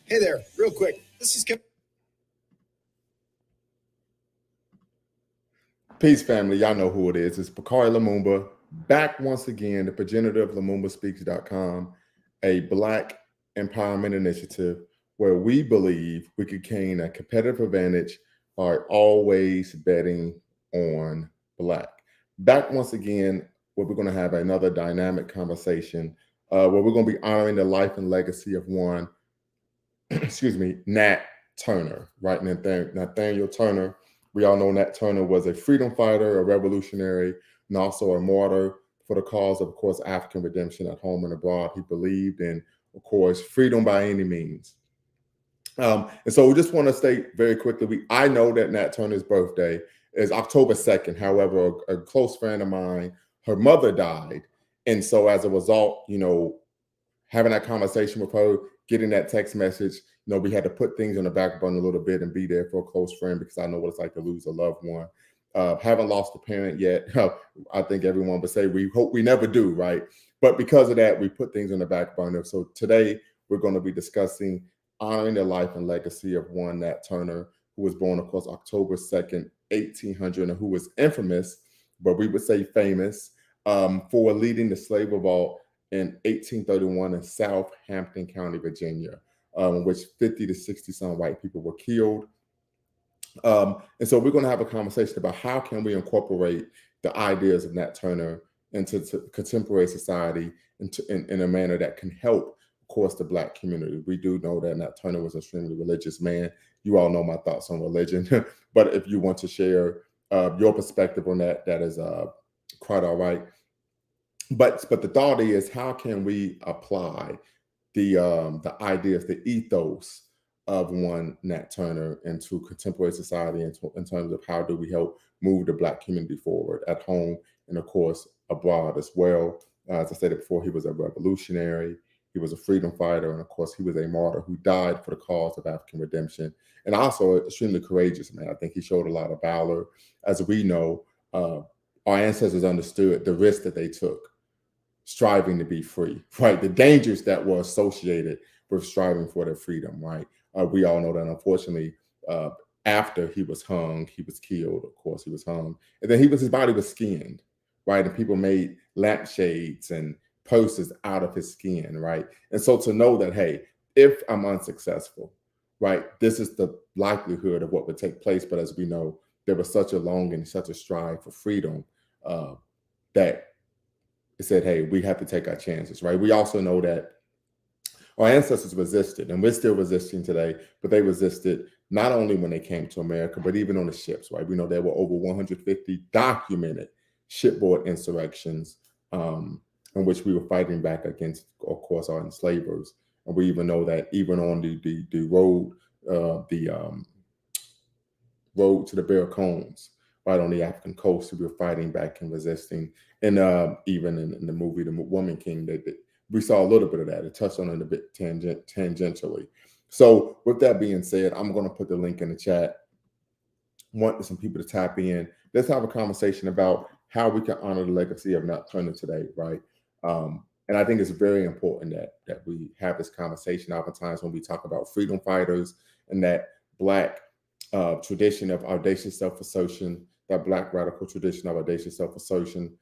Hey there, real quick. This is Kevin. Peace, family. Y'all know who it is. It's Bakari Lumumba back once again, the progenitor of LumumbaSpeaks.com, a Black empowerment initiative where we believe we could gain a competitive advantage by always betting on Black. Back once again, where we're going to have another dynamic conversation where we're going to be honoring the life and legacy of one, excuse me, Nat Turner, right? Nathaniel Turner. We all know Nat Turner was a freedom fighter, a revolutionary, and also a martyr for the cause of course, African redemption at home and abroad. He believed in, of course, freedom by any means. And so we just want to state very quickly, I know that Nat Turner's birthday is October 2nd. However, a close friend of mine, her mother died. And so as a result, having that conversation with her, getting that text message, we had to put things on the back burner a little bit and be there for a close friend because I know what it's like to lose a loved one. Haven't lost a parent yet. I think everyone would say we hope we never do, right? But because of that, we put things on the back burner. So today we're going to be discussing honoring the life and legacy of one Nat Turner, who was born, of course, October 2nd, 1800, and who was infamous, but we would say famous, for leading the slave revolt in 1831 in Southampton County, Virginia, in which 50 to 60 some white people were killed. And so we're going to have a conversation about how can we incorporate the ideas of Nat Turner into contemporary society in a manner that can help, of course, the Black community. We do know that Nat Turner was an extremely religious man. You all know my thoughts on religion, but if you want to share your perspective on that, that is quite all right. But the thought is, how can we apply the ideas, the ethos of one Nat Turner into contemporary society in terms of how do we help move the Black community forward at home and, of course, abroad as well. As I said before, he was a revolutionary, he was a freedom fighter, and of course, he was a martyr who died for the cause of African redemption, and also extremely courageous man. I think he showed a lot of valor. As we know, our ancestors understood the risk that they took striving to be free, right? The dangers that were associated with striving for their freedom, right? We all know that, unfortunately, after he was hung, he was killed. Of course, he was hung, and then his body was skinned, right? And people made lampshades and posters out of his skin, right? And so to know that, hey, if I'm unsuccessful, right, this is the likelihood of what would take place. But as we know, there was such a longing, such a strive for freedom that it said, hey, we have to take our chances, right? We also know that our ancestors resisted, and we're still resisting today, but they resisted not only when they came to America, but even on the ships, right? We know there were over 150 documented shipboard insurrections in which we were fighting back against, of course, our enslavers. And we even know that even on the road to the Barracones, right on the African coast, we were fighting back and resisting. And even in the movie The Woman King, we saw a little bit of that. It touched on it a bit tangentially. So with that being said, I'm going to put the link in the chat. Want some people to tap in. Let's have a conversation about how we can honor the legacy of Nat Turner today, right? And I think it's very important that we have this conversation. Oftentimes when we talk about freedom fighters and that Black tradition of audacious self-assertion, that Black radical tradition of audacious self-assertion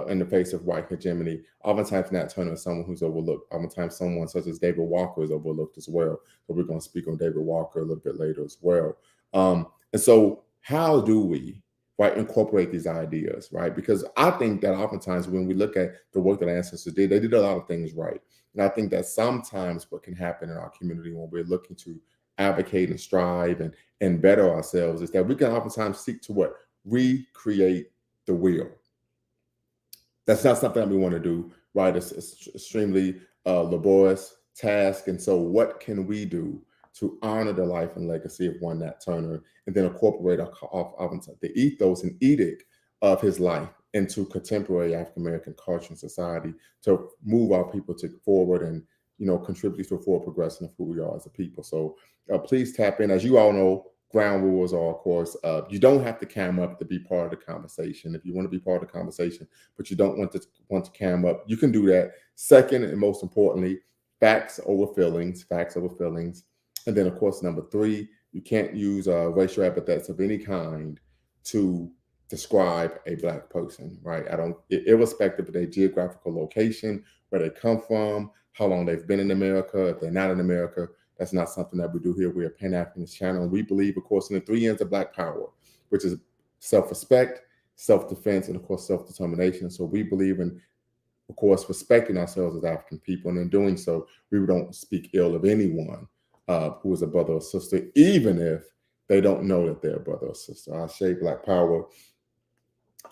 in the face of white hegemony. Oftentimes, Nat Turner is someone who's overlooked. Oftentimes, someone such as David Walker is overlooked as well. So we're going to speak on David Walker a little bit later as well. And so how do we, right, incorporate these ideas, right? Because I think that oftentimes when we look at the work that ancestors did, they did a lot of things right. And I think that sometimes what can happen in our community when we're looking to advocate and strive and better ourselves is that we can oftentimes seek to what? Recreate the wheel. That's not something that we want to do, right? It's extremely laborious task. And so what can we do to honor the life and legacy of one Nat Turner and then incorporate the ethos and edict of his life into contemporary African American culture and society to move our people forward and contribute to a forward progression of who we are as a people. So please tap in. As you all know, ground rules are, of course, you don't have to cam up to be part of the conversation. If you want to be part of the conversation, but you don't want to cam up, you can do that. Second, and most importantly, facts over feelings. Facts over feelings. And then, of course, number 3, you can't use racial epithets of any kind to describe a Black person, right? Irrespective of their geographical location, where they come from, how long they've been in America, if they're not in America, that's not something that we do here. We're a Pan-Africanist channel. And we believe, of course, in the 3 N's of Black power, which is self-respect, self-defense, and, of course, self-determination. So we believe in, of course, respecting ourselves as African people. And in doing so, we don't speak ill of anyone who is a brother or sister, even if they don't know that they're a brother or sister. I say Black power.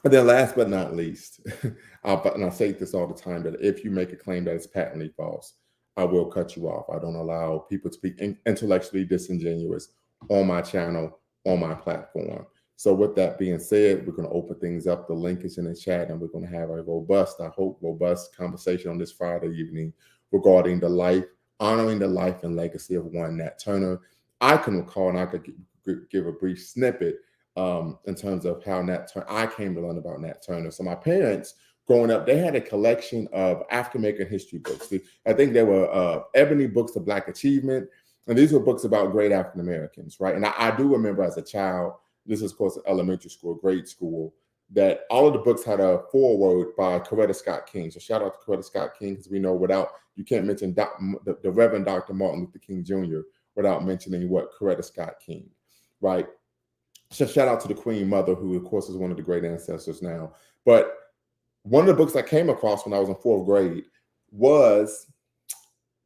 And then last but not least, and I say this all the time, that if you make a claim that is patently false, I will cut you off. I don't allow people to be intellectually disingenuous on my channel, on my platform. So with that being said, we're going to open things up. The link is in the chat, and we're going to have a robust conversation on this Friday evening regarding honoring the life and legacy of one Nat Turner. I can recall, and I could give a brief snippet in terms of how I came to learn about Nat Turner. So my parents, growing up, they had a collection of African American history books. I think they were ebony books of Black achievement, and these were books about great African Americans, right? And I do remember as a child, this is, of course, elementary school, grade school, that all of the books had a foreword by Coretta Scott King. So shout out to Coretta Scott King, because we know you can't mention the Reverend Dr. Martin Luther King Jr. without mentioning Coretta Scott King, right? So shout out to the Queen Mother, who, of course, is one of the great ancestors now. But one of the books I came across when I was in 4th grade was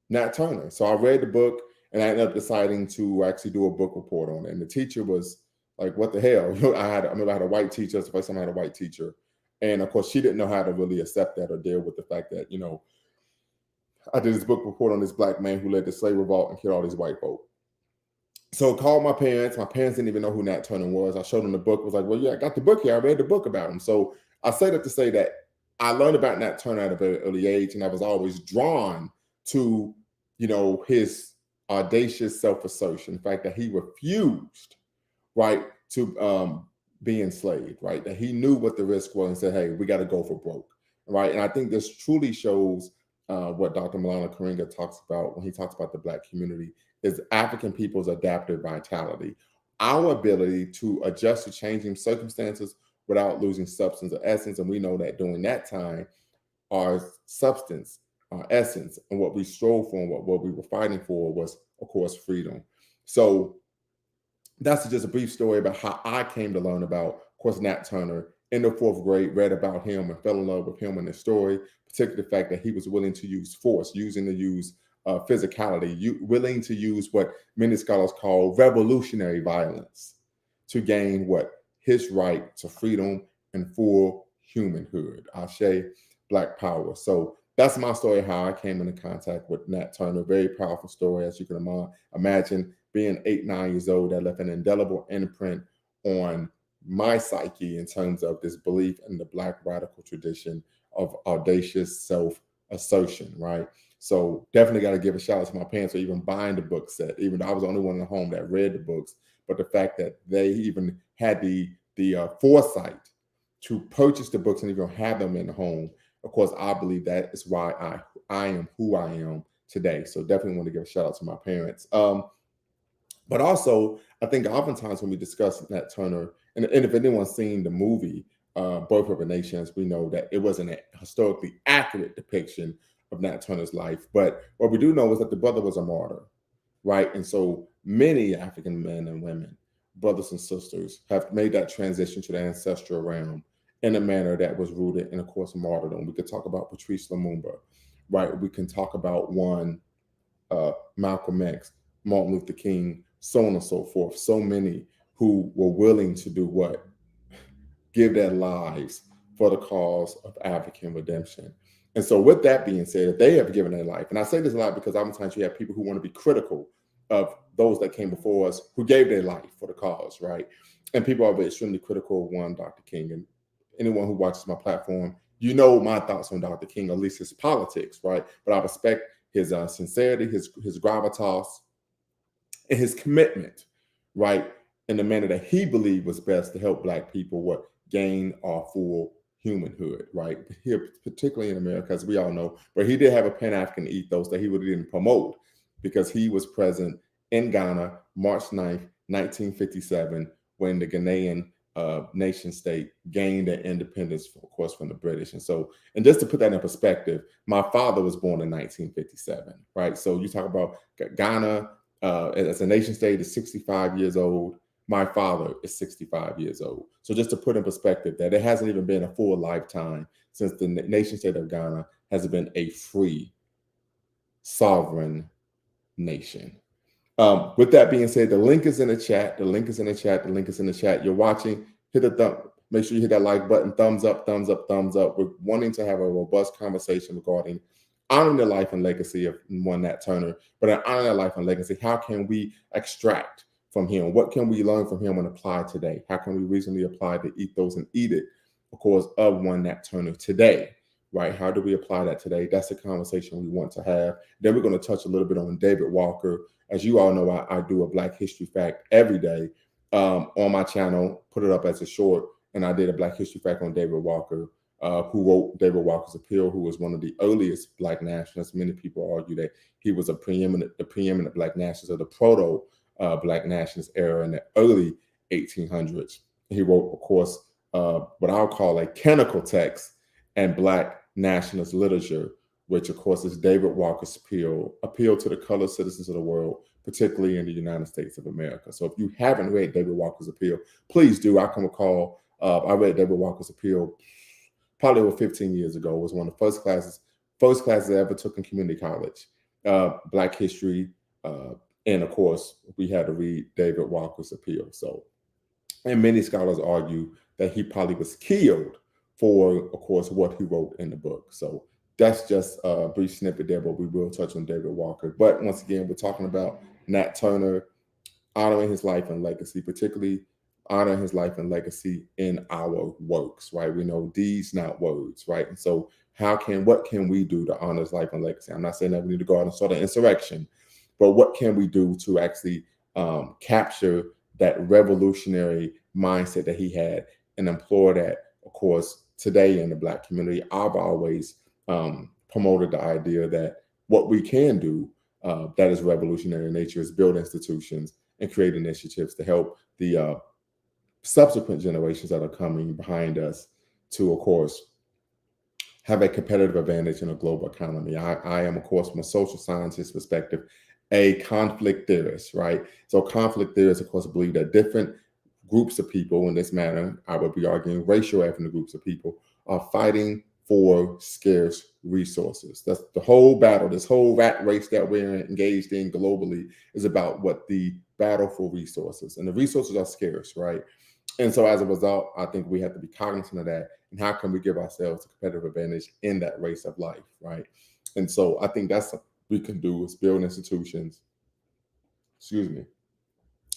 Nat Turner. So I read the book, and I ended up deciding to actually do a book report on it. And the teacher was like, what the hell? I remember I had a white teacher. That's the first time I had a white teacher. And of course, she didn't know how to really accept that or deal with the fact that, I did this book report on this Black man who led the slave revolt and killed all these white folk. So I called my parents. My parents didn't even know who Nat Turner was. I showed them the book. Was like, well, yeah, I got the book here. I read the book about him. So I say that to say that I learned about Nat Turner at a very early age, and I was always drawn to, his audacious self-assertion, the fact that he refused, right, to be enslaved, right, that he knew what the risk was and said, hey, we got to go for broke, right? And I think this truly shows what Dr. Malana Karinga talks about when he talks about the Black community, is African people's adaptive vitality, our ability to adjust to changing circumstances without losing substance or essence. And we know that during that time, our substance, our essence, and what we strove for and what we were fighting for was, of course, freedom. So that's just a brief story about how I came to learn about, of course, Nat Turner in the 4th grade, read about him and fell in love with him and his story, particularly the fact that he was willing to use force, physicality, willing to use what many scholars call revolutionary violence to gain his right to freedom and full humanhood. Ashe, Black power. So that's my story, how I came into contact with Nat Turner. Very powerful story, as you can imagine. Being 8, 9 years old, that left an indelible imprint on my psyche in terms of this belief in the Black radical tradition of audacious self-assertion, right? So definitely got to give a shout out to my parents for even buying the book set, even though I was the only one in the home that read the books. But the fact that they even had the foresight to purchase the books and even have them in the home, of course, I believe that is why I am who I am today. So definitely want to give a shout out to my parents. But also, I think oftentimes when we discuss Nat Turner, and if anyone's seen the movie, Birth of a Nation, we know that it wasn't a historically accurate depiction of Nat Turner's life. But what we do know is that the brother was a martyr, right? And so many African men and women, brothers and sisters, have made that transition to the ancestral realm in a manner that was rooted in, of course, martyrdom. We could talk about Patrice Lumumba, right? We can talk about Malcolm X, Martin Luther King, so on and so forth. So many who were willing to do what? Give their lives for the cause of African redemption. And so with that being said, they have given their life. And I say this a lot because oftentimes you have people who want to be critical of those that came before us who gave their life for the cause, right? And people are extremely critical of one Dr. King. And anyone who watches my platform, you know my thoughts on Dr. King, at least his politics, right? But I respect his sincerity, his gravitas, and his commitment, right, in the manner that he believed was best to help Black people gain our full humanhood, right? Here, particularly in America, as we all know, but he did have a Pan-African ethos that he really didn't promote because he was present in Ghana, March 9th, 1957, when the Ghanaian nation state gained their independence, of course, from the British. And just to put that in perspective, my father was born in 1957, right? So you talk about Ghana as a nation state is 65 years old. My father is 65 years old. So just to put in perspective that it hasn't even been a full lifetime since the nation state of Ghana has been a free, sovereign nation. With that being said, the link is in the chat. The link is in the chat. The link is in the chat. You're watching. Hit the thumb. Make sure you hit that like button. Thumbs up, thumbs up, thumbs up. We're wanting to have a robust conversation regarding honoring the life and legacy of one Nat Turner, but in honoring the life and legacy, how can we extract from him? What can we learn from him and apply today? How can we reasonably apply the ethos and edict, of course, of one Nat Turner today? Right? How do we apply that today? That's the conversation we want to have. Then we're going to touch a little bit on David Walker. As you all know, I do a Black History Fact every day on my channel, put it up as a short, and I did a Black History Fact on David Walker, who wrote David Walker's Appeal, who was one of the earliest Black nationalists. Many people argue that he was the preeminent Black nationalist of the proto Black nationalist era in the early 1800s. He wrote, of course, what I'll call a canonical text and Black nationalist literature, which of course is David Walker's appeal to the colored citizens of the world, particularly in the United States of America. So if you haven't read David Walker's Appeal, please do. I can recall I read David Walker's Appeal probably over 15 years ago. It was one of the first classes I ever took in community college, Black history. And of course, we had to read David Walker's Appeal. So, and many scholars argue that he probably was killed for, of course, what he wrote in the book. So that's just a brief snippet there, but we will touch on David Walker. But once again, we're talking about Nat Turner, honoring his life and legacy, particularly honoring his life and legacy in our works, right? We know deeds, not words, right? And so what can we do to honor his life and legacy? I'm not saying that we need to go out and start an insurrection, but what can we do to actually capture that revolutionary mindset that he had and employ that, of course, today in the Black community? I've always promoted the idea that what we can do that is revolutionary in nature is build institutions and create initiatives to help the subsequent generations that are coming behind us to, of course, have a competitive advantage in a global economy. I am, of course, from a social scientist perspective, a conflict theorist, right? So conflict theorists, of course, believe that different groups of people, in this manner, I would be arguing racial ethnic groups of people, are fighting for scarce resources. That's the whole battle. This whole rat race that we're engaged in globally is about what the battle for resources, and the resources are scarce, right? And so as a result, I think we have to be cognizant of that. And how can we give ourselves a competitive advantage in that race of life, right? And so I think that's what we can do is build institutions, and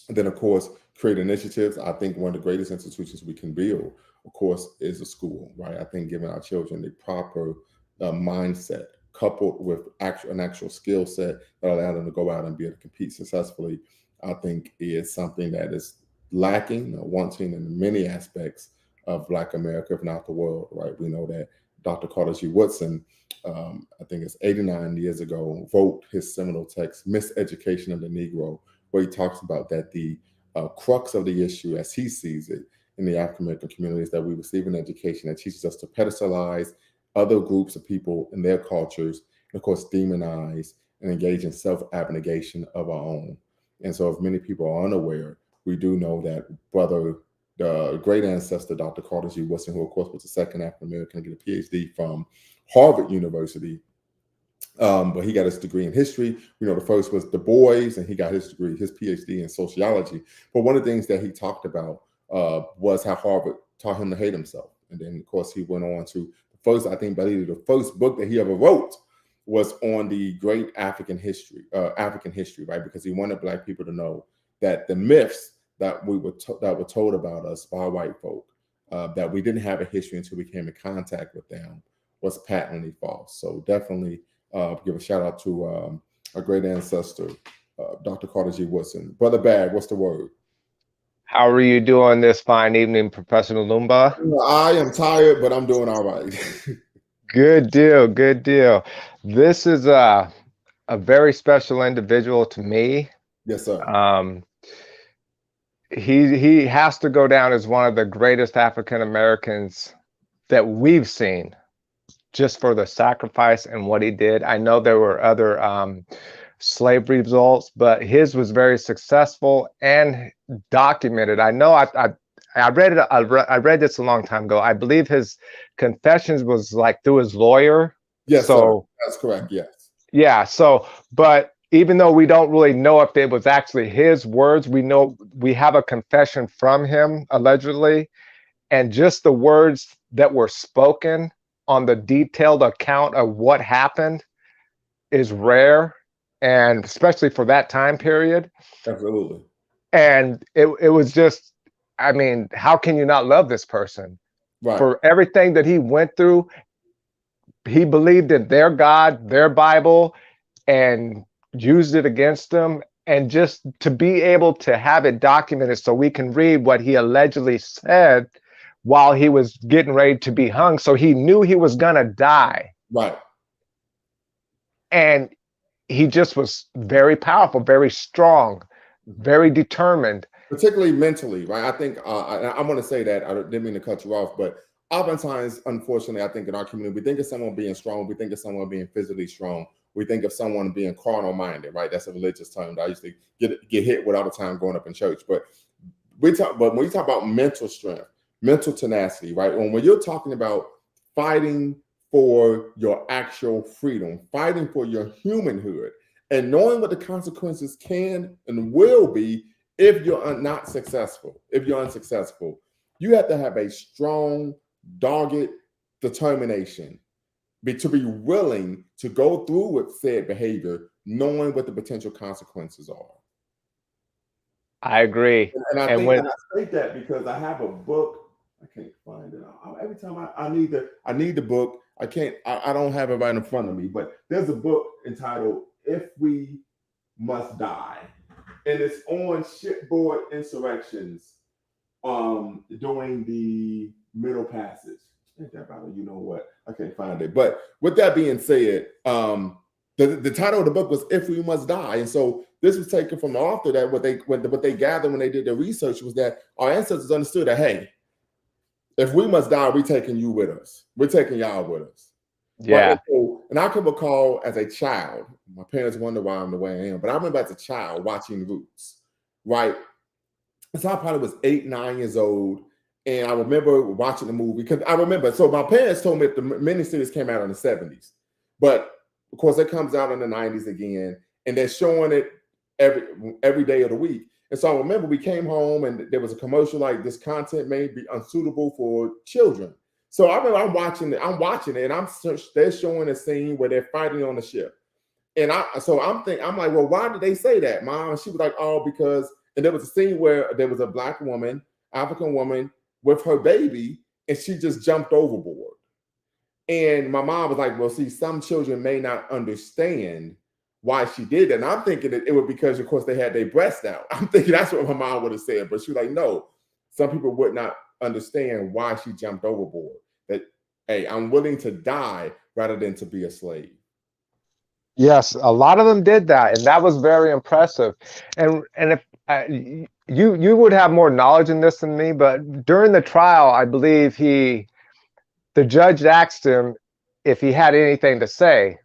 then, of course, create initiatives. I think one of the greatest institutions we can build, of course, is a school, right? I think giving our children the proper mindset coupled with an actual skill set that allow them to go out and be able to compete successfully, I think is something that is lacking or wanting in many aspects of Black America, if not the world, right? We know that Dr. Carter G. Woodson, I think it's 89 years ago, wrote his seminal text, Miseducation of the Negro, where he talks about that the crux of the issue, as he sees it, in the African American community is that we receive an education that teaches us to pedestalize other groups of people and their cultures, and of course, demonize and engage in self-abnegation of our own. And so if many people are unaware, we do know that the great ancestor, Dr. Carter G. Woodson, who of course was the second African American to get a PhD from Harvard University, but he got his degree in history. We know the first was Du Bois, and he got his PhD in sociology. But one of the things that he talked about was how Harvard taught him to hate himself. And then, of course, he went on to the first book that he ever wrote was on the great African history, right? Because he wanted Black people to know that the myths that were told about us by white folk, that we didn't have a history until we came in contact with them, was patently false. So definitely give a shout out to our great ancestor, Dr. Carter G. Woodson. Brother Bag, what's the word? How are you doing this fine evening, Professor Lumumba? I am tired, but I'm doing all right. Good deal, good deal. This is a very special individual to me. Yes, sir. He has to go down as one of the greatest African Americans that we've seen, just for the sacrifice and what he did. I know there were other slavery results, but his was very successful and documented. I know I read it. I read this a long time ago. I believe his confessions was like through his lawyer. Yes, So sir. That's correct. Yes. yeah. So, but even though we don't really know if it was actually his words, we know we have a confession from him allegedly, and just the words that were spoken on the detailed account of what happened is rare, and especially for that time period. Absolutely. And it was just, I mean, how can you not love this person? Right. For everything that he went through? He believed in their God, their Bible, and used it against them. And just to be able to have it documented so we can read what he allegedly said while he was getting ready to be hung. So he knew he was going to die. Right. And he just was very powerful, very strong, very determined. Particularly mentally, right? I think I want to say that I didn't mean to cut you off, but oftentimes, unfortunately, I think in our community, we think of someone being strong, we think of someone being physically strong, we think of someone being carnal minded, right? That's a religious term that I used to get hit with all the time growing up in church. But when you talk about mental strength, mental tenacity, right? When you're talking about fighting for your actual freedom, fighting for your humanhood, and knowing what the consequences can and will be if you're not successful, if you're unsuccessful, you have to have a strong, dogged determination to be willing to go through with said behavior, knowing what the potential consequences are. I agree. And I say that because I have a book. I can't find it. Every time I need the book. I don't have it right in front of me, but there's a book entitled "If We Must Die," and it's on shipboard insurrections during the Middle Passage. Ain't that about it? You know what? I can't find it. But with that being said, the title of the book was "If We Must Die," and so this was taken from the author that what they gathered when they did their research was that our ancestors understood that, hey, if we must die, we're taking you with us. We're taking y'all with us. Yeah. Right? And I can recall as a child, my parents wonder why I'm the way I am, but I remember as a child watching Roots, right? So I probably was 8, 9 years old. And I remember watching the movie because I remember, so my parents told me that the miniseries came out in the 70s, but of course it comes out in the 90s again, and they're showing it every day of the week. And so I remember we came home and there was a commercial like, this content may be unsuitable for children. So I remember I'm watching it, and they're showing a scene where they're fighting on the ship. And I'm like, well, why did they say that, Mom? And she was like, oh, because, and there was a scene where there was a Black woman, African woman, with her baby, and she just jumped overboard. And my mom was like, well, see, some children may not understand why she did that. And I'm thinking that it was because, of course, they had their breasts out. I'm thinking that's what my mom would have said. But she was like, no, some people would not understand why she jumped overboard. That, hey, I'm willing to die rather than to be a slave. Yes, a lot of them did that, and that was very impressive. And if you would have more knowledge in this than me, but during the trial, I believe the judge asked him if he had anything to say,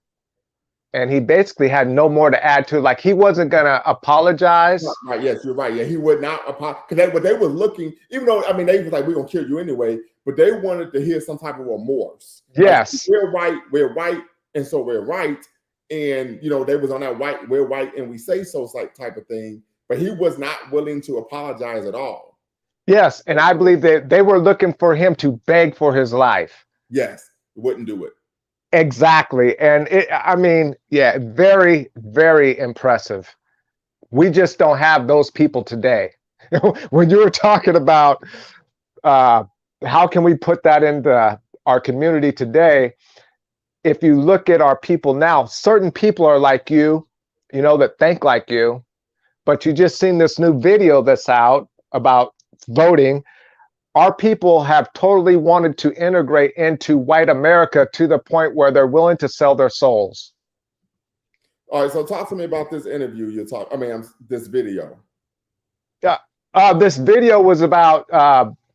and he basically had no more to add to it. Like, he wasn't gonna apologize. Right, yes, you're right. Yeah, he would not apologize, because they were looking, even though, I mean, they was like, we're gonna kill you anyway, but they wanted to hear some type of remorse. Yes, like, we're white, and so we're right. And, you know, they was on that we're white and we say so type of thing, but he was not willing to apologize at all. Yes, and I believe that they were looking for him to beg for his life. Yes, wouldn't do it. Exactly. And I mean, yeah, very, very impressive. We just don't have those people today. When you were talking about how can we put that into our community today, if you look at our people now, certain people are like you know, that think like you, but you just seen this new video that's out about voting. Our people have totally wanted to integrate into white America to the point where they're willing to sell their souls. All right, so talk to me about this interview this video. Yeah, this video was about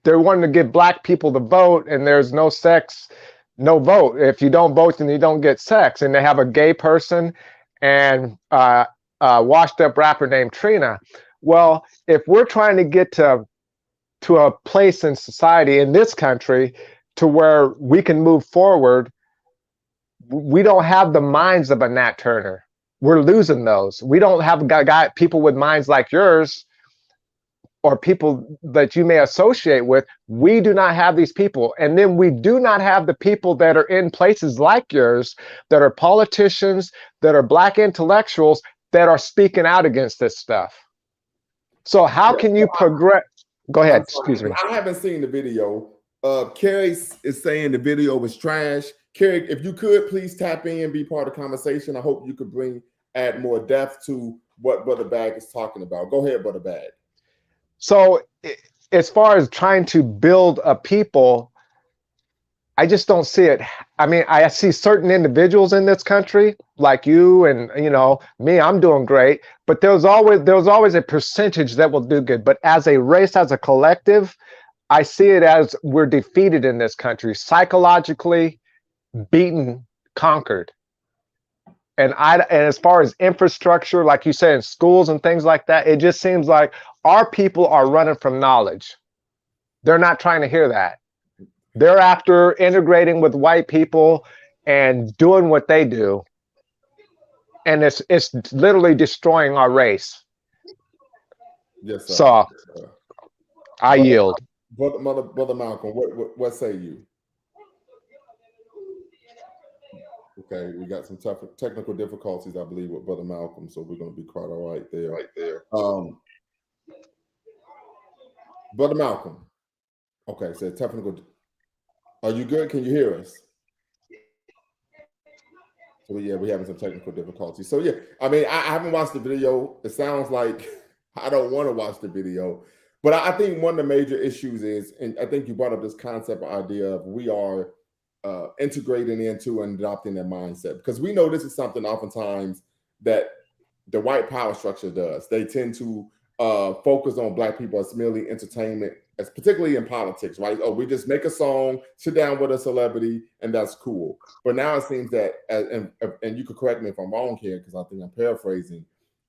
they wanted to get black people to vote, and there's no sex, no vote. If you don't vote, then you don't get sex. And they have a gay person and washed up rapper named Trina. Well, if we're trying to get to a place in society in this country to where we can move forward, we don't have the minds of a Nat Turner. We're losing those. We don't have people with minds like yours or people that you may associate with. We do not have these people. And then we do not have the people that are in places like yours, that are politicians, that are black intellectuals, that are speaking out against this stuff. So how can you progress? Go ahead, excuse me. I haven't seen the video. Carrie is saying the video was trash. Carrie, if you could please tap in and be part of the conversation. I hope you could add more depth to what Brother Bag is talking about. Go ahead, Brother Bag. So as far as trying to build a people, I just don't see it. I mean, I see certain individuals in this country like you and, you know, me, I'm doing great, but there's always a percentage that will do good. But as a race, as a collective, I see it as we're defeated in this country, psychologically beaten, conquered. And as far as infrastructure, like you said, in schools and things like that, it just seems like our people are running from knowledge. They're not trying to hear that. They're after integrating with white people and doing what they do. And it's literally destroying our race. Yes, sir. So I yield. Brother Malcolm, what say you? Okay, we got some tough technical difficulties, I believe, with Brother Malcolm, so we're going to be quite all right there. Brother Malcolm. Okay, so technical. Are you good? Can you hear us? So yeah, we're having some technical difficulties. So yeah, I mean, I haven't watched the video. It sounds like I don't want to watch the video, but I think one of the major issues is, and I think you brought up this concept or idea of we are integrating into and adopting that mindset, because we know this is something oftentimes that the white power structure does. They tend to focus on black people as merely entertainment, as particularly in politics, right? Oh, we just make a song, sit down with a celebrity, and that's cool. But now it seems that, and you could correct me if I'm wrong here, because I think I'm paraphrasing.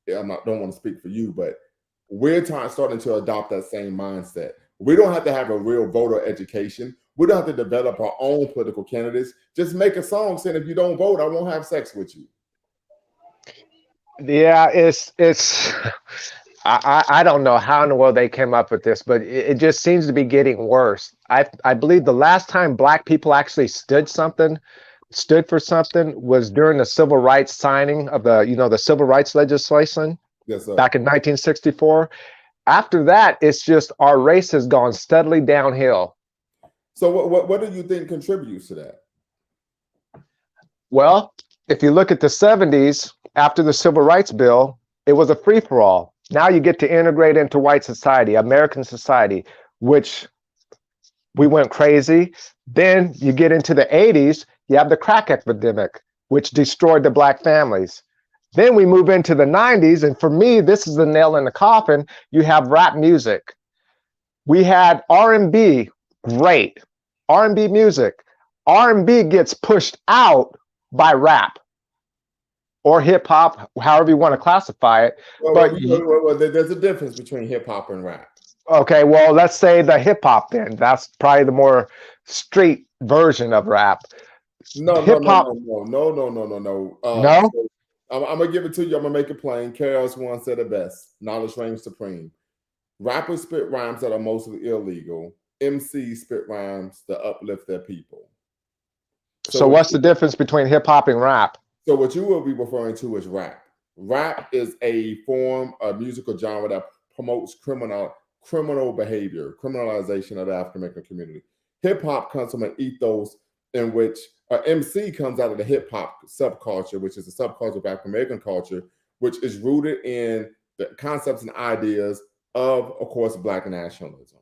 Don't want to speak for you, but we're starting to adopt that same mindset. We don't have to have a real voter education. We don't have to develop our own political candidates. Just make a song saying, if you don't vote, I won't have sex with you. Yeah, I don't know how in the world they came up with this, but it just seems to be getting worse. I believe the last time black people actually stood for something was during the civil rights signing of the civil rights legislation. Yes, sir. Back in 1964. After that, it's just our race has gone steadily downhill. So what do you think contributes to that? Well, if you look at the 70s, after the Civil Rights Bill, it was a free-for-all. Now you get to integrate into white society, American society, which we went crazy. Then you get into the 80s, you have the crack epidemic, which destroyed the black families. Then we move into the 90s, and for me, this is the nail in the coffin. You have rap music. We had R&B, great. R&B music. R&B gets pushed out by rap or hip hop, however you want to classify it. Well, there's a difference between hip hop and rap. Okay, well, let's say the hip hop then. That's probably the more street version of rap. No. No? So I'm gonna give it to you. I'm gonna make it plain. Chaos once said it best. Knowledge reigns supreme. Rappers spit rhymes that are mostly illegal. MCs spit rhymes that uplift their people. So what's the difference between hip hop and rap? So what you will be referring to is rap. Rap is a form of musical genre that promotes criminal behavior, criminalization of the African American community. Hip hop comes from an ethos in which MC comes out of the hip hop subculture, which is a subculture of African American culture, which is rooted in the concepts and ideas of course, black nationalism.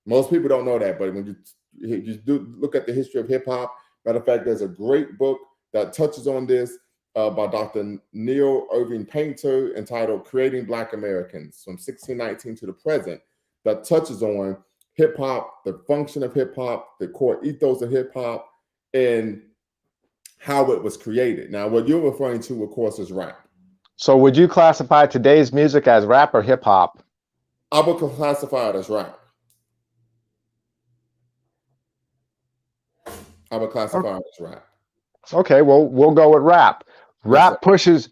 Most people don't know that, but when you do look at the history of hip hop, matter of fact, there's a great book that touches on this. by Dr. Neil Irving Painter entitled Creating Black Americans from 1619 to the present, that touches on hip hop, the function of hip hop, the core ethos of hip hop, and how it was created. Now, what you're referring to, of course, is rap. So would you classify today's music as rap or hip hop? I would classify it as rap. I would classify it as rap. Okay, well, we'll go with rap. Rap pushes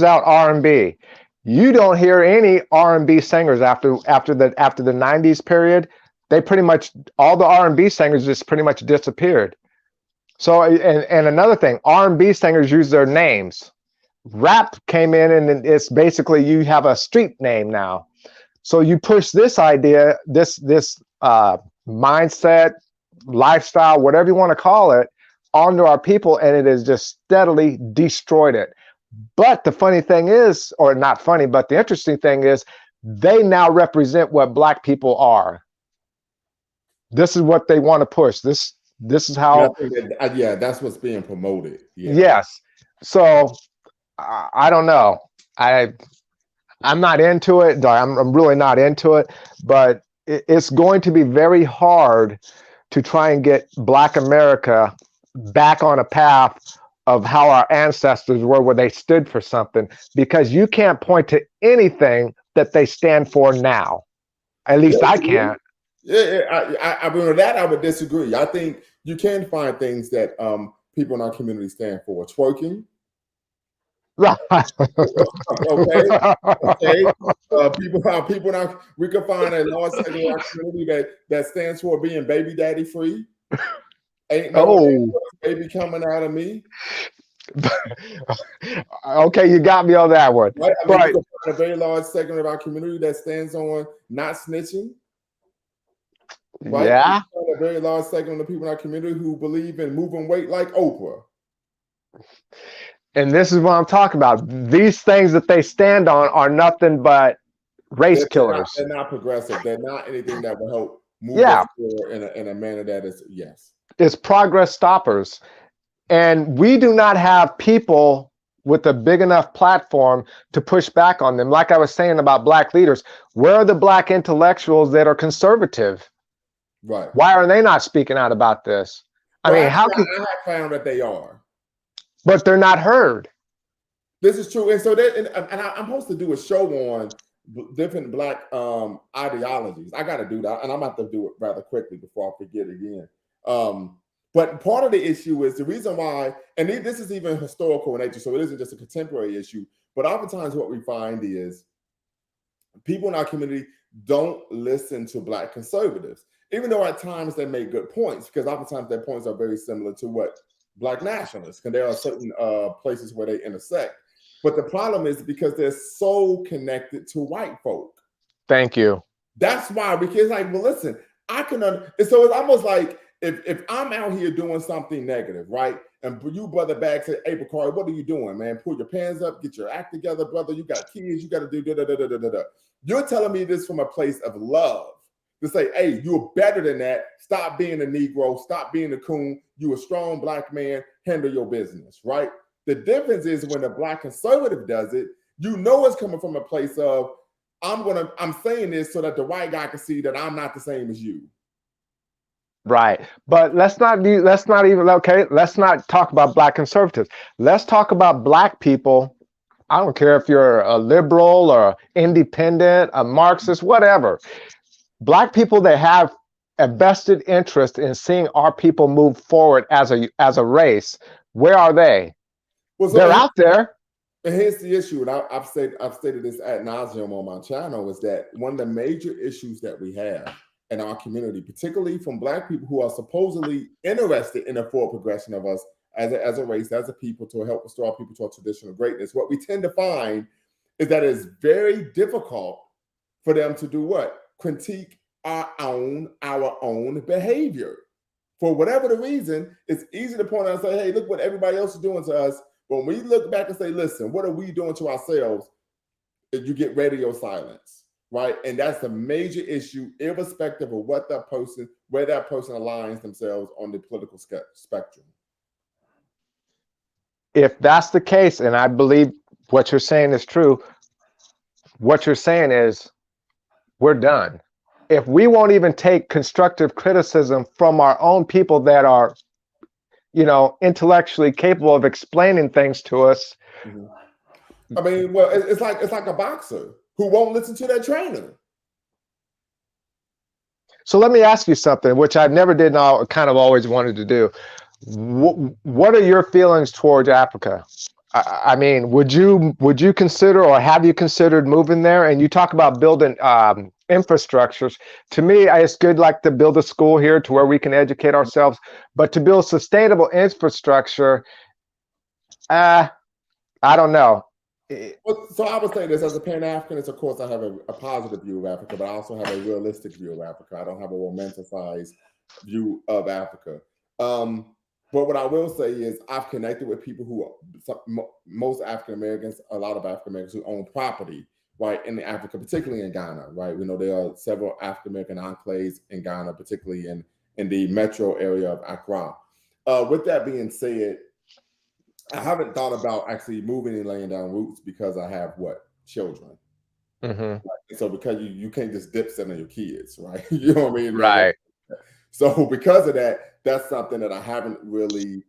out R&B. You don't hear any R&B singers after the 90s period. They pretty much, all the R&B singers just pretty much disappeared. So and another thing, R&B singers use their names. Rap came in and it's basically you have a street name now. So you push this idea, this mindset, lifestyle, whatever you want to call it, onto our people, and it has just steadily destroyed it. But the funny thing is, or not funny, but the interesting thing is, they now represent what Black people are. This is what they want to push. This is how. Yeah, that's what's being promoted. Yeah. Yes. So I don't know. I'm not into it. I'm really not into it. But it's going to be very hard to try and get Black America back on a path of how our ancestors were, where they stood for something, because you can't point to anything that they stand for now. At least I can't. Yeah, I mean, that I would disagree. I think you can find things that people in our community stand for. Twerking. Right. Okay. People now, we can find a large segment of our community that stands for being baby daddy free. Ain't no baby coming out of me. Okay, you got me on that one. Right? I mean, we can find a very large segment of our community that stands on not snitching. Right? Yeah. A very large segment of people in our community who believe in moving weight like Oprah. And this is what I'm talking about. These things that they stand on are nothing but race killers. They're not progressive. They're not anything that will help move us forward in a manner that is, yes. It's progress stoppers. And we do not have people with a big enough platform to push back on them. Like I was saying about Black leaders, where are the Black intellectuals that are conservative? Right. Why are they not speaking out about this? I mean, how can I have found that they are, but they're not heard. This is true, and so I'm supposed to do a show on different Black ideologies. I got to do that, and I'm about to do it rather quickly before I forget again. But part of the issue is the reason why, and this is even historical in nature, so it isn't just a contemporary issue. But oftentimes, what we find is people in our community don't listen to Black conservatives, even though at times they make good points, because oftentimes their points are very similar to what Black nationalists, and there are certain places where they intersect. But the problem is because they're so connected to white folk. Thank you. That's why, because like, well, listen, I can, so it's almost like if I'm out here doing something negative, right? And you, brother, back say, hey, Bakari, what are you doing, man? Pull your pants up, get your act together, brother. You got kids, you got to do da-da-da-da-da-da. You're telling me this from a place of love. To say, hey, you're better than that. Stop being a Negro. Stop being a coon. You a strong Black man. Handle your business, right? The difference is when a Black conservative does it, you know it's coming from a place of, I'm saying this so that the white guy can see that I'm not the same as you. Right. But let's not talk about Black conservatives. Let's talk about Black people. I don't care if you're a liberal or independent, a Marxist, whatever. Black people that have a vested interest in seeing our people move forward as a race, where are they? Well, so they're out there. And here's the issue, and I've stated this ad nauseum on my channel, is that one of the major issues that we have in our community, particularly from Black people who are supposedly interested in a forward progression of us as a race, as a people, to help restore people to our traditional greatness, what we tend to find is that it's very difficult for them to do what? Critique our own behavior. For whatever the reason, it's easy to point out and say, hey, look what everybody else is doing to us. But when we look back and say, listen, what are we doing to ourselves? You get radio silence, right? And that's the major issue, irrespective of where that person aligns themselves on the political spectrum. if that's the case, and I believe what you're saying is true, what you're saying is we're done. If we won't even take constructive criticism from our own people that are, intellectually capable of explaining things to us. Mhm. I mean, well, it's like a boxer who won't listen to their trainer. So let me ask you something, which I never did and I kind of always wanted to do. What are your feelings towards Africa? I mean, would you consider, or have you considered moving there? And you talk about building infrastructures. To me, it's good like to build a school here to where we can educate ourselves, but to build sustainable infrastructure, I don't know. Well, so I would say this as a Pan-Africanist, of course, I have a positive view of Africa, but I also have a realistic view of Africa. I don't have a romanticized view of Africa. But what I will say is I've connected with people who, most African Americans, a lot of African Americans who own property, right, in Africa, particularly in Ghana, right? We know there are several African American enclaves in Ghana, particularly in the metro area of Accra. With that being said, I haven't thought about actually moving and laying down roots because I have children. Mm-hmm. So because you can't just dip set on your kids, right? You know what I mean? Right. So because of that, that's something that I haven't really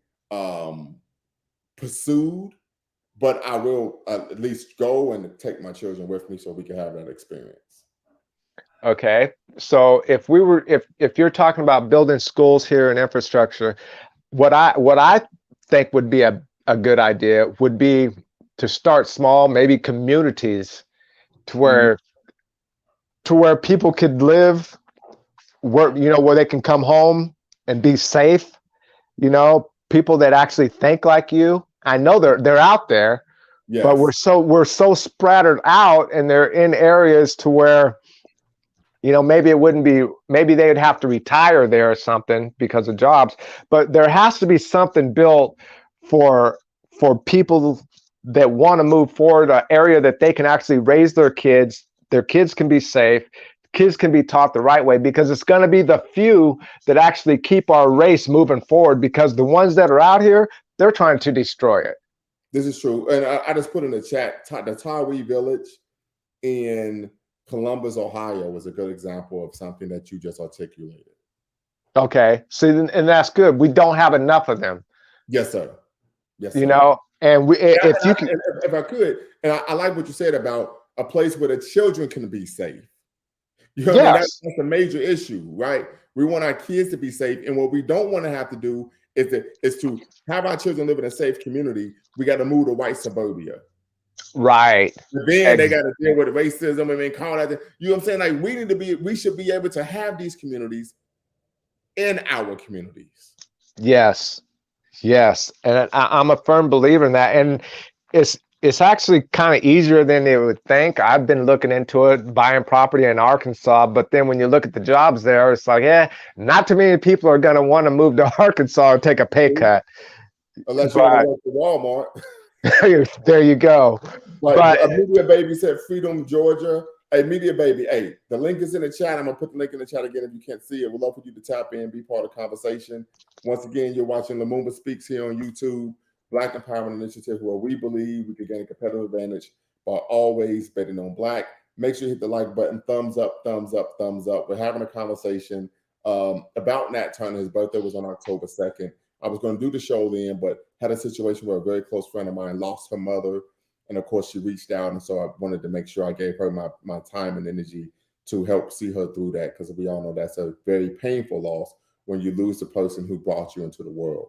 pursued, but I will at least go and take my children with me so we can have that experience. Okay. So if you're talking about building schools here and infrastructure, what I think would be a good idea would be to start small, maybe communities to where people could live, where they can come home and be safe, people that actually think like you. I know they're out there, yes, but we're so splattered out, and they're in areas to where, maybe it wouldn't be, maybe they would have to retire there or something because of jobs, but there has to be something built for people that want to move forward, an area that they can actually raise their kids can be safe, kids can be taught the right way, because it's going to be the few that actually keep our race moving forward, because the ones that are out here, they're trying to destroy it. This is true. And I just put in the chat, the Tawee Village in Columbus, Ohio was a good example of something that you just articulated. Okay. See, and that's good. We don't have enough of them. Yes, sir. Yes, sir. And if I could, and I like what you said about a place where the children can be safe. You know what I mean? That's a major issue, right? We want our kids to be safe, and what we don't want to have to do is to have our children live in a safe community. We got to move to white suburbia. Right. And then they got to deal with racism and call that. You know what I'm saying? Like we should be able to have these communities in our communities. Yes. And I'm a firm believer in that. And it's actually kind of easier than they would think. I've been looking into it, buying property in Arkansas, but then when you look at the jobs there, it's like, not too many people are going to want to move to Arkansas or take a pay cut. Unless you want to work for Walmart. There you go. But a Media Baby said Freedom, Georgia. Hey, Media Baby, hey, the link is in the chat. I'm going to put the link in the chat again if you can't see it. We'd love for you to tap in, be part of the conversation. Once again, you're watching Lumumba Speaks here on YouTube, Black Empowerment Initiative, where we believe we can gain a competitive advantage by always betting on Black. Make sure you hit the like button, thumbs up, thumbs up, thumbs up. We're having a conversation about Nat Turner. His birthday was on October 2nd. I was going to do the show then, but had a situation where a very close friend of mine lost her mother. And of course, she reached out. And so I wanted to make sure I gave her my time and energy to help see her through that, because we all know that's a very painful loss when you lose the person who brought you into the world.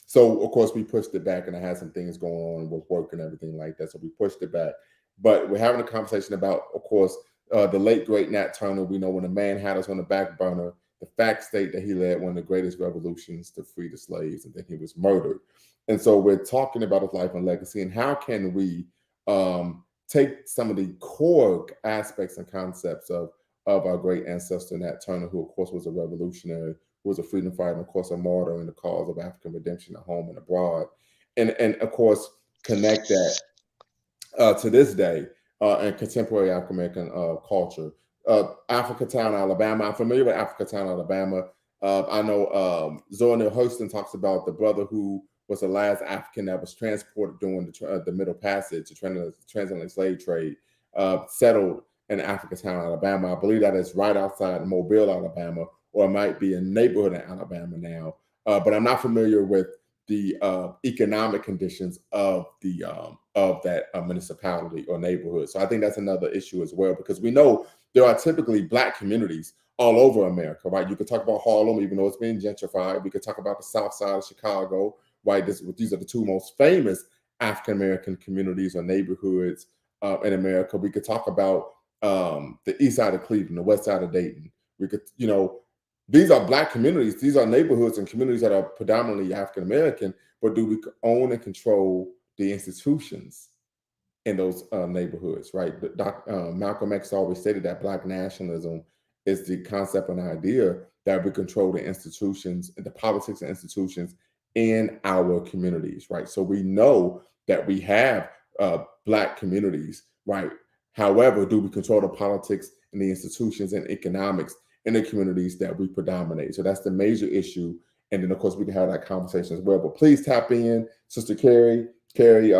So, of course, we pushed it back, and I had some things going on with work and everything like that. So we pushed it back. But we're having a conversation about, of course, the late, great Nat Turner. We know when a man had us on the back burner, the facts state that he led one of the greatest revolutions to free the slaves, and then he was murdered. And so we're talking about his life and legacy, and how can we take some of the core aspects and concepts of our great ancestor, Nat Turner, who, of course, was a revolutionary, who was a freedom fighter, and, of course, a martyr in the cause of African redemption at home and abroad, and of course, connect that to this day and contemporary African-American culture. Africatown, Alabama. I'm familiar with Africatown, Alabama. I know Zora Neale Hurston talks about the brother who was the last African that was transported during the Middle Passage, the transatlantic slave trade, settled in Africatown, Alabama. I believe that is right outside Mobile, Alabama, or it might be a neighborhood in Alabama now. But I'm not familiar with the economic conditions of that municipality or neighborhood. So I think that's another issue as well, because we know there are typically Black communities all over America, right? You could talk about Harlem, even though it's been gentrified. We could talk about the South Side of Chicago, right? These are the two most famous African-American communities or neighborhoods in America. We could talk about the East Side of Cleveland, the West Side of Dayton. We could, these are Black communities. These are neighborhoods and communities that are predominantly African-American, but do we own and control the institutions in those neighborhoods, right? Malcolm X always stated that Black nationalism is the concept and idea that we control the institutions and the politics and institutions in our communities, right? So we know that we have Black communities, right? However, do we control the politics and the institutions and economics in the communities that we predominate? So that's the major issue. And then, of course, we can have that conversation as well. But please tap in, Sister Carrie. Carrie,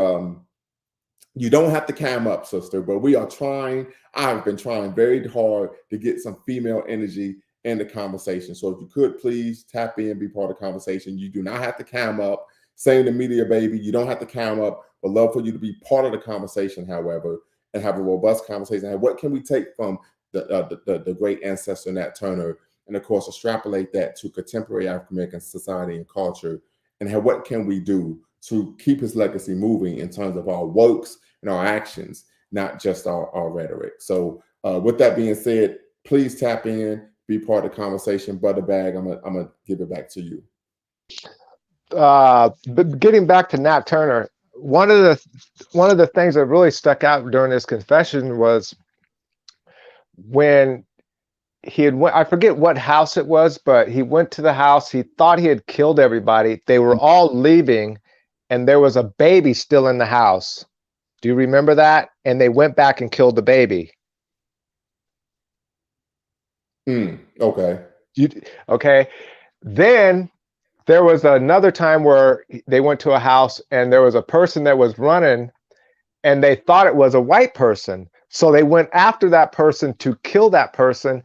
you don't have to cam up, sister, but we are trying. I've been trying very hard to get some female energy in the conversation. So if you could please tap in, be part of the conversation. You do not have to cam up. Same to media, baby. You don't have to cam up. But love for you to be part of the conversation, however, and have a robust conversation. And what can we take from the great ancestor Nat Turner, and of course extrapolate that to contemporary African-American society and culture, and what can we do to keep his legacy moving in terms of our works and our actions, not just our rhetoric. So with that being said, please tap in, be part of the conversation. Brother Bag, I'm gonna give it back to you. But getting back to Nat Turner, one of the things that really stuck out during this confession was when he had I forget what house it was, but he went to the house. He thought he had killed everybody. They were all leaving, and there was a baby still in the house. Do you remember that? And they went back and killed the baby. Okay. Okay. Then there was another time where they went to a house and there was a person that was running, and they thought it was a white person. So they went after that person to kill that person.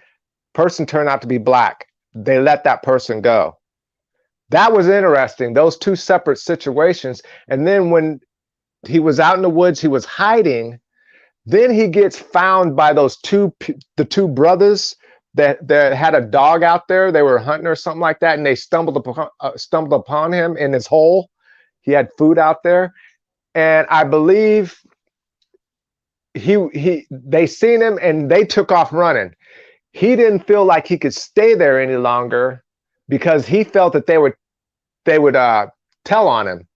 Person turned out to be Black. They let that person go. That was interesting, those two separate situations. And then when he was out in the woods, he was hiding. Then he gets found by the two brothers that had a dog out there. They were hunting or something like that, and they stumbled upon him in his hole. He had food out there, and I believe they seen him and they took off running. He didn't feel like he could stay there any longer because he felt that they would tell on him.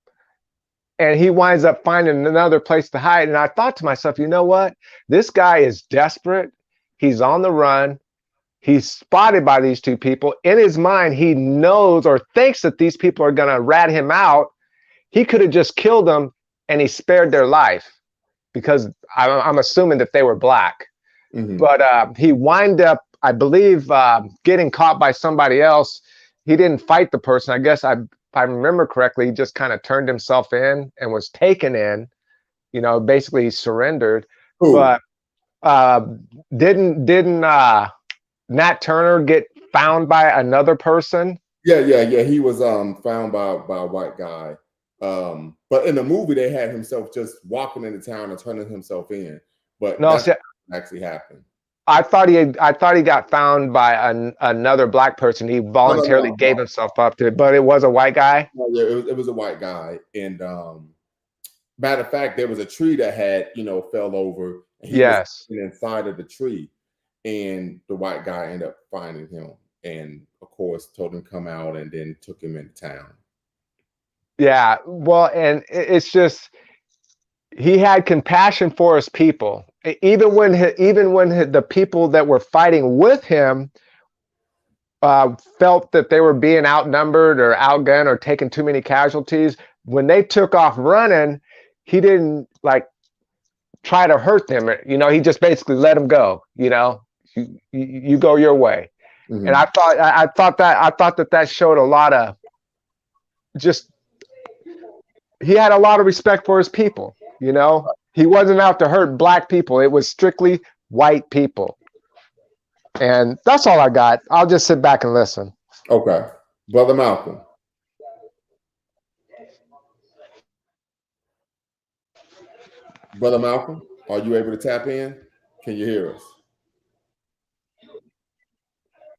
And he winds up finding another place to hide. And I thought to myself, you know what? This guy is desperate. He's on the run. He's spotted by these two people. In his mind, he knows or thinks that these people are going to rat him out. He could have just killed them and he spared their life, because I'm assuming that they were Black. Mm-hmm. But he wind up, I believe, getting caught by somebody else. He didn't fight the person. I guess if I remember correctly, he just kind of turned himself in and was taken in. Basically he surrendered. Ooh. But didn't Nat Turner get found by another person? Yeah. He was found by a white guy. But in the movie, they had himself just walking into town and turning himself in. But no, that's what actually happened. I thought he got found by another Black person. He voluntarily gave himself up to it, but it was a white guy. Yeah, it was a white guy. And matter of fact, there was a tree that had fell over. And he was inside of the tree, and the white guy ended up finding him, and of course told him to come out, and then took him into town. Yeah, well, and it's just he had compassion for his people. Even when the people that were fighting with him felt that they were being outnumbered or outgunned or taking too many casualties, when they took off running, he didn't try to hurt them. He just basically let them go. You go your way. Mm-hmm. And I thought that showed a lot of just he had a lot of respect for his people. You know, he wasn't out to hurt black people. It was strictly white people. And that's all I got. I'll just sit back and listen. Okay. Brother Malcolm. Brother Malcolm, are you able to tap in? Can you hear us?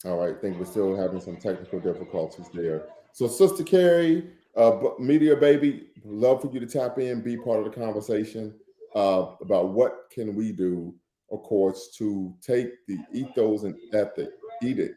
All right, I think we're still having some technical difficulties there. So, Sister Carrie, Media Baby, love for you to tap in, be part of the conversation about what can we do, of course, to take the ethos and ethic, edict,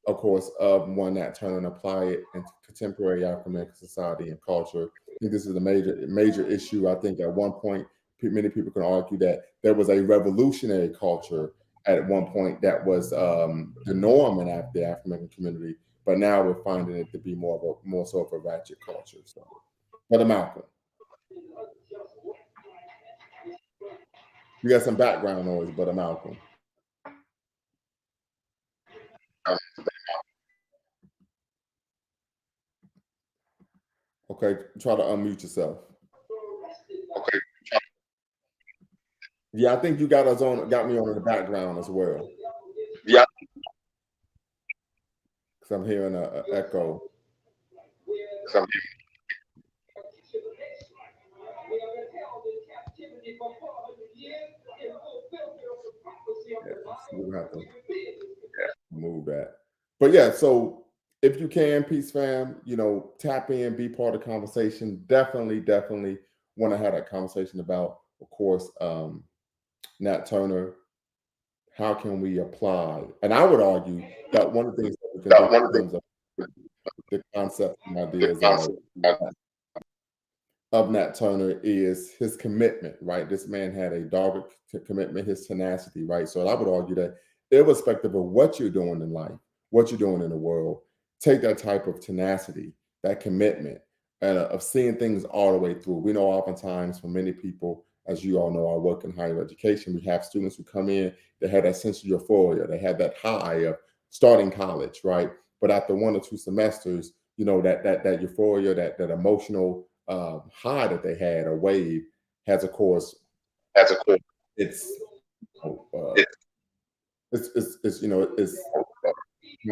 of course, of one Nat Turner and apply it into contemporary African American society and culture. I think this is a major issue. I think at one point, many people can argue that there was a revolutionary culture at one point that was the norm in the African American community, but now we're finding it to be more so of a ratchet culture. So, Brother Malcolm, you got some background noise, Brother Malcolm. Okay, try to unmute yourself. Okay. Yeah, I think you got me on in the background as well. Yeah, because I'm hearing an echo. Yeah, so we'll have to move that. But yeah, so if you can, Peace Fam, tap in, be part of the conversation. Definitely want to have that conversation about, of course, Nat Turner. How can we apply? And I would argue that one of the things that we can do in terms of the concept and ideas of Nat Turner is his commitment, right? This man had a dogged commitment, his tenacity, right? So I would argue that irrespective of what you're doing in life, what you're doing in the world, take that type of tenacity, that commitment, of seeing things all the way through. We know oftentimes for many people, as you all know, I work in higher education, we have students who come in, they have that sense of euphoria, they have that high of starting college, right? But after 1 or 2 semesters, that euphoria, that emotional high that they had, a wave, has of course, it's kind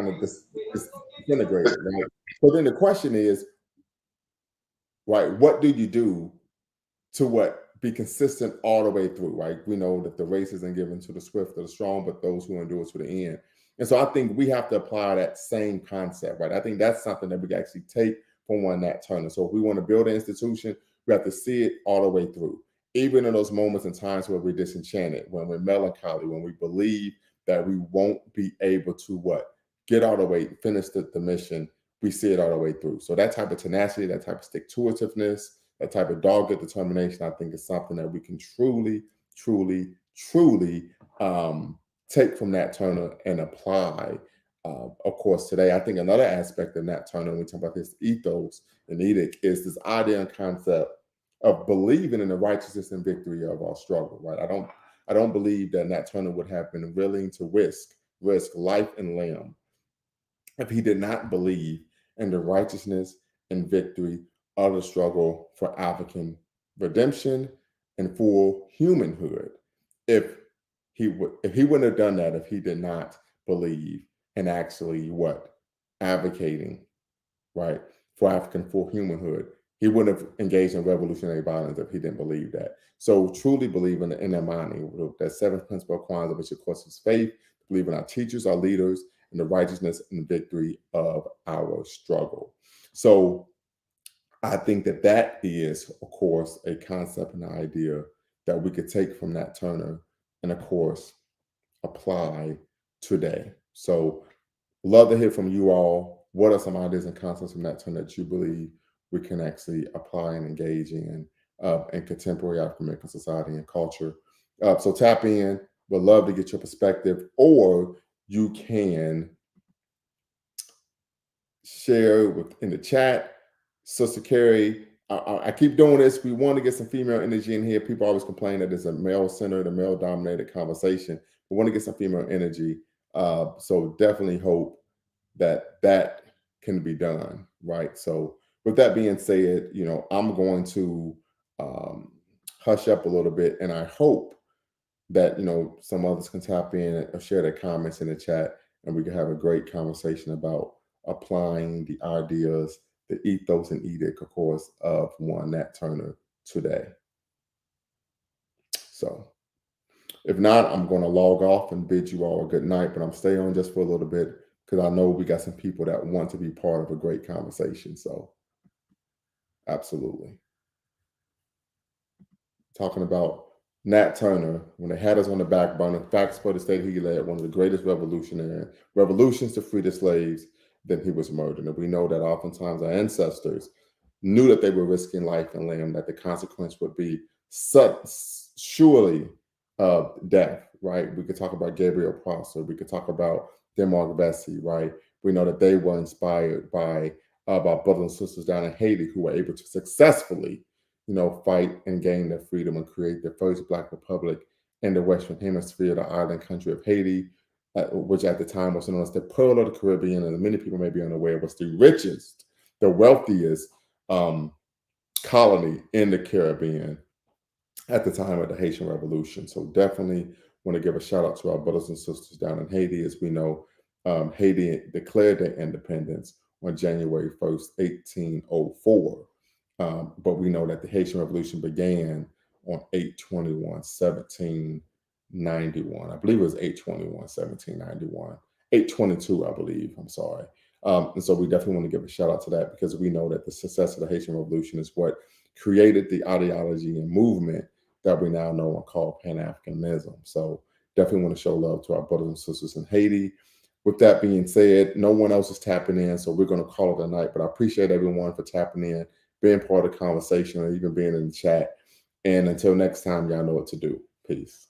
of disintegrated, right? So then the question is, right, what do you do to be consistent all the way through, right? We know that the race isn't given to the swift or the strong, but those who endure to the end. And so I think we have to apply that same concept, right? I think that's something that we can actually take from one Nat Turner. So if we want to build an institution, we have to see it all the way through. Even in those moments and times where we're disenchanted, when we're melancholy, when we believe that we won't be able to get all the way, finish the mission, we see it all the way through. So that type of tenacity, that type of stick-to-itiveness, that type of dogged determination, I think is something that we can truly take from Nat Turner and apply, of course, today. I think another aspect of Nat Turner, when we talk about this ethos and edict, is this idea and concept of believing in the righteousness and victory of our struggle, right? I don't believe that Nat Turner would have been willing to risk life and limb if he did not believe in the righteousness and victory of the struggle for African redemption and for humanhood. If he wouldn't have done that, if he did not believe in actually advocating, right, for African full humanhood, he wouldn't have engaged in revolutionary violence if he didn't believe that. So truly believe in Imani, that seventh principle of Kwanzaa, which of course is faith, believe in our teachers, our leaders, and the righteousness and victory of our struggle. So I think that is, of course, a concept and an idea that we could take from Nat Turner and, of course, apply today. So love to hear from you all. What are some ideas and concepts from Nat Turner that you believe we can actually apply and engage in contemporary African American society and culture? So tap in. We'd love to get your perspective, or you can share in the chat. Sister Carrie, I keep doing this. We want to get some female energy in here. People always complain that it's a male-centered, a male-dominated conversation. We want to get some female energy. So definitely hope that can be done, right? So with that being said, I'm going to hush up a little bit, and I hope that some others can tap in or share their comments in the chat, and we can have a great conversation about applying the ideas, the ethos and edict, of course, of one Nat Turner today. So if not, I'm going to log off and bid you all a good night, but I'm staying on just for a little bit because I know we got some people that want to be part of a great conversation. So absolutely. Talking about Nat Turner, when they had us on the back burner, facts for the state he led one of the greatest revolutions to free the slaves, then he was murdered. And we know that oftentimes our ancestors knew that they were risking life and limb, that the consequence would be surely death, right? We could talk about Gabriel Prosser. We could talk about Denmark Vesey, right? We know that they were inspired by our brothers and sisters down in Haiti who were able to successfully fight and gain their freedom and create the first Black republic in the Western Hemisphere, the island country of Haiti, which at the time was known as the Pearl of the Caribbean, and many people may be unaware, was the richest, the wealthiest colony in the Caribbean at the time of the Haitian Revolution. So definitely want to give a shout out to our brothers and sisters down in Haiti. As we know, Haiti declared their independence on January 1st, 1804. But we know that the Haitian Revolution began on 8/21/1791. I believe it was 8/21/1791. 8/22, I believe. I'm sorry. And so we definitely want to give a shout out to that because we know that the success of the Haitian Revolution is what created the ideology and movement that we now know and call Pan-Africanism. So definitely want to show love to our brothers and sisters in Haiti. With that being said, no one else is tapping in, so we're going to call it a night. But I appreciate everyone for tapping in, being part of the conversation, or even being in the chat. And until next time, y'all know what to do. Peace.